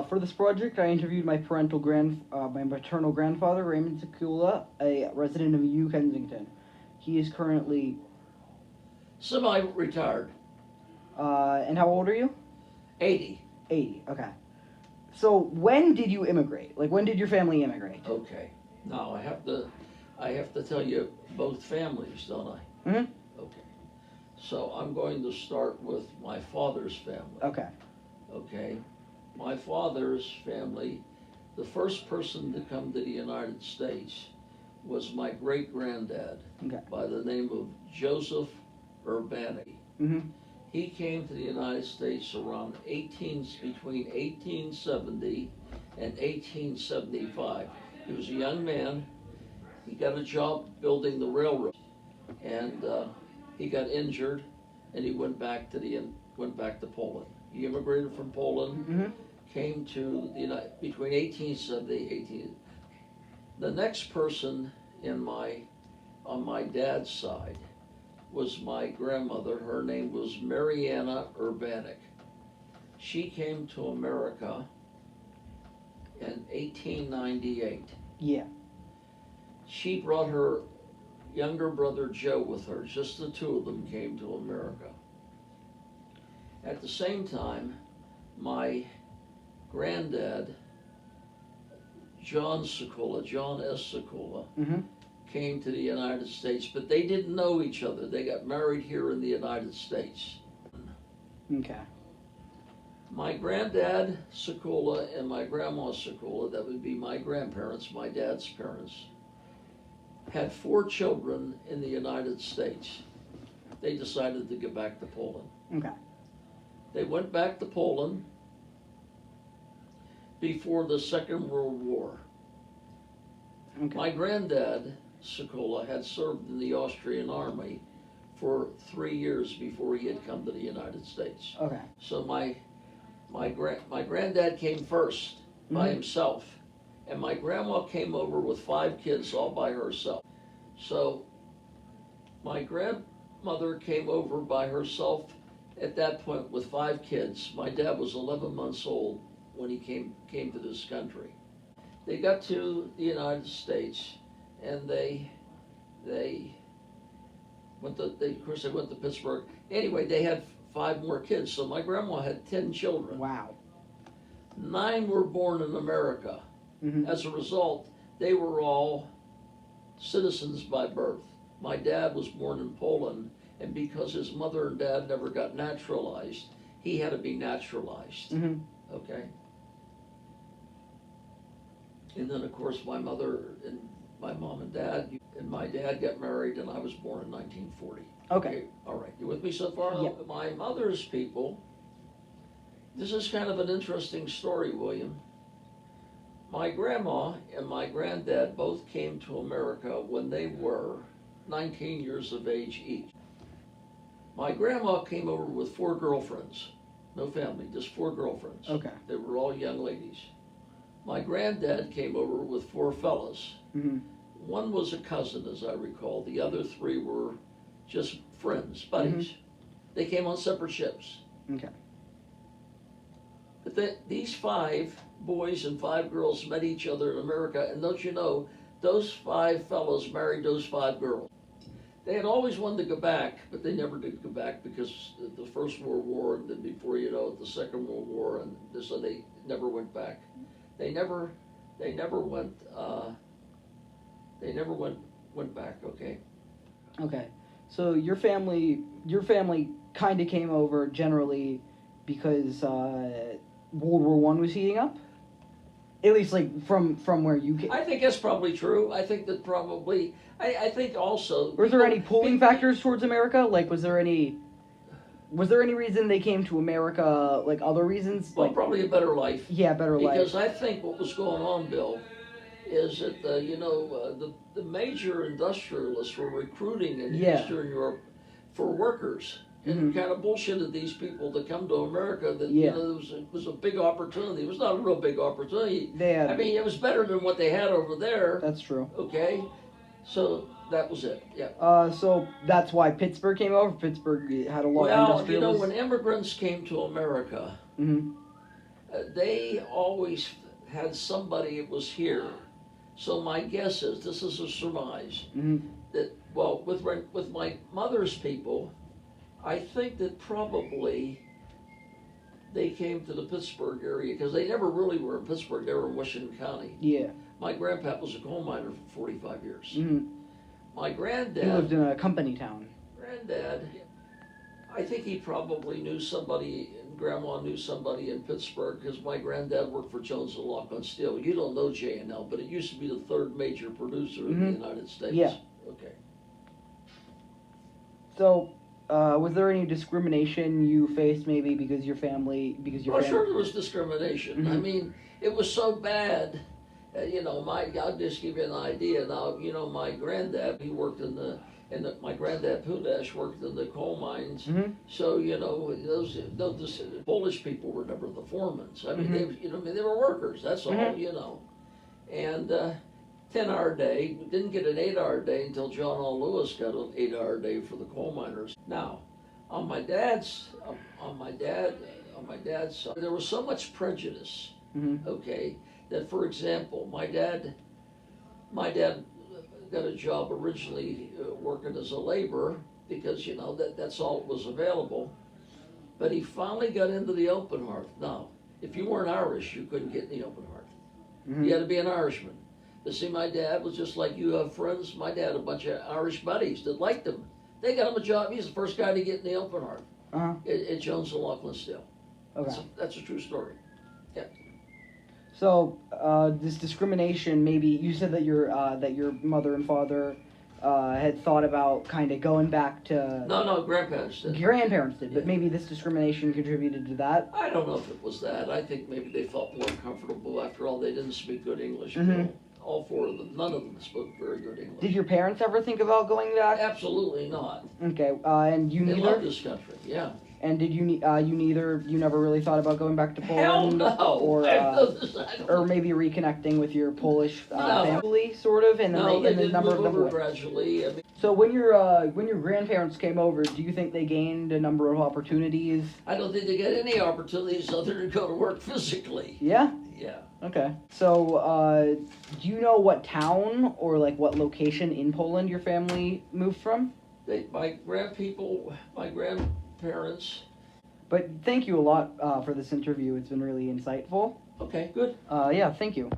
For this project, I interviewed my maternal grandfather, Raymond Sekula, a resident of New Kensington. He is currently. Semi-retired. And how old are you? 80. 80. Okay. So when did you immigrate? Like, when did your family immigrate? Okay. Now I have to tell you both families, don't I? Mm-hmm. Okay. So I'm going to start with my father's family. Okay. Okay. My father's family, the first person to come to the United States was my great-granddad, Okay. by the name of Joseph Urbani. Mm-hmm. He came to the United States around between 1870 and 1875. He was a young man. He got a job building the railroad, and he got injured, and he went back to Poland. He immigrated from Poland, Mm-hmm. came to the between 1870 and 18. The next person on my dad's side was my grandmother. Her name was Mariana Urbanic. She came to America in 1898. Yeah. She brought her younger brother Joe with her. Just the two of them came to America. At the same time, my granddad, John S. Sekula, Mm-hmm. came to the United States, but they didn't know each other. They got married here in the United States. Okay. My granddad Sekula and my grandma Sekula, that would be my grandparents, my dad's parents, had 4 children in the United States. They decided to get back to Poland. Okay. They went back to Poland before the Second World War. Okay. My granddad, Sekula, had served in the Austrian army for 3 years before he had come to the United States. Okay. So my granddad came first by Mhm. himself, and my grandma came over with 5 kids all by herself. So my grandmother came over by herself at that point with 5 kids. My dad was 11 months old when he came to this country. They got to the United States, and they went to, of course they went to Pittsburgh. Anyway, they had 5 more kids, so my grandma had 10 children. Wow. 9 were born in America. Mm-hmm. As a result, they were all citizens by birth. My dad was born in Poland, and because his mother and dad never got naturalized, he had to be naturalized. Mm-hmm. Okay? And then, of course, my mother and my mom and dad and my dad got married, and I was born in 1940. Okay. All right. You with me so far? Yep. My mother's people, this is kind of an interesting story, William. My grandma and my granddad both came to America when they were 19 years of age each. My grandma came over with 4 girlfriends. No family, just 4 girlfriends. Okay. They were all young ladies. My granddad came over with 4 fellas. Mm-hmm. One was a cousin, as I recall. The other 3 were just friends, buddies. Mm-hmm. They came on separate ships. Okay. But these 5 boys and 5 girls met each other in America, and don't you know, those 5 fellows married those 5 girls. They had always wanted to go back, but they never did go back because of the First World War, and then before you know it, the Second World War, and so they never went back. They never went back. Okay. Okay. So your family kind of came over generally because World War One was heating up. At least, like from where you came. I think that's probably true. I think that probably. I think also. Was there any pulling factors towards America? Like, was there any reason they came to America? Like other reasons? Well, Like probably a better life. yeah, better life. Because I think what was going on, Bill, is that the major industrialists were recruiting in Yeah. Eastern Europe for workers, and Mhm. kind of bullshitted these people to come to America. That Yeah. it was a big opportunity. It was not a real big opportunity. They had. I mean, it was better than what they had over there. That's true. Okay, so that was it. Yeah. So that's why Pittsburgh came over. Pittsburgh had a lot of Well, industrialists. when immigrants came to America, Mm-hmm. They always had somebody that was here. So my guess is, this is a surmise, Mm-hmm. that, well, with my mother's people, I think that probably they came to the Pittsburgh area, because they never really were in Pittsburgh, they were in Washington County. Yeah. My grandpa was a coal miner for 45 years. Mm-hmm. My He granddad, lived in a company town. I think he probably knew somebody, and Grandma knew somebody in Pittsburgh, because my granddad worked for Jones and Laughlin Steel. You don't know J&L, but it used to be the third major producer in the United States. Yeah. Okay. So, was there any discrimination you faced maybe because your family, Well, sure there was discrimination. I Mhm. mean, it was so bad. I'll just give you an idea. Now, my granddad, he worked my granddad Pudash worked in the coal mines. Mm-hmm. So, those Polish people were never the foremans. I mean, Mhm. they were workers, that's all, Mhm. And 10-hour day, we didn't get an 8-hour day until John L. Lewis got an 8-hour day for the coal miners. Now, on my dad's side, there was so much prejudice, Mm-hmm. okay, that, for example, my dad got a job originally working as a laborer, because that's all that was available. But he finally got into the open hearth. Now, if you weren't Irish, you couldn't get in the open hearth. Mm-hmm. You had to be an Irishman. But see, my dad was just like you have friends. My dad had a bunch of Irish buddies that liked him. They got him a job. He's the first guy to get in the open hearth Uh-huh. at Jones and Laughlin Steel. Okay. That's a true story. So, this discrimination, maybe you said that your mother and father had thought about kind of going back to No, grandparents did. grandparents did, but Yeah. maybe this discrimination contributed to that. I don't know if it was that. I think maybe they felt more comfortable. After all, they didn't speak good English. Mhm. All four of them, none of them spoke very good English. Did your parents ever think about going back? Absolutely not. Okay, and you They neither. love this country. Yeah. And did you you never really thought about going back to Hell Poland? no. Or I don't- or maybe reconnecting with your Polish No. family, sort of, and then No, they, they and the did number move of them over went. gradually. I mean, So when your grandparents came over, do you think they gained a number of opportunities? I don't think they get any opportunities other than go to work physically. Yeah. Yeah. Okay. So, do you know what town or like what location in Poland your family moved from? My grandparents. But thank you a lot for this interview. It's been really insightful. Okay, good. Yeah, thank you.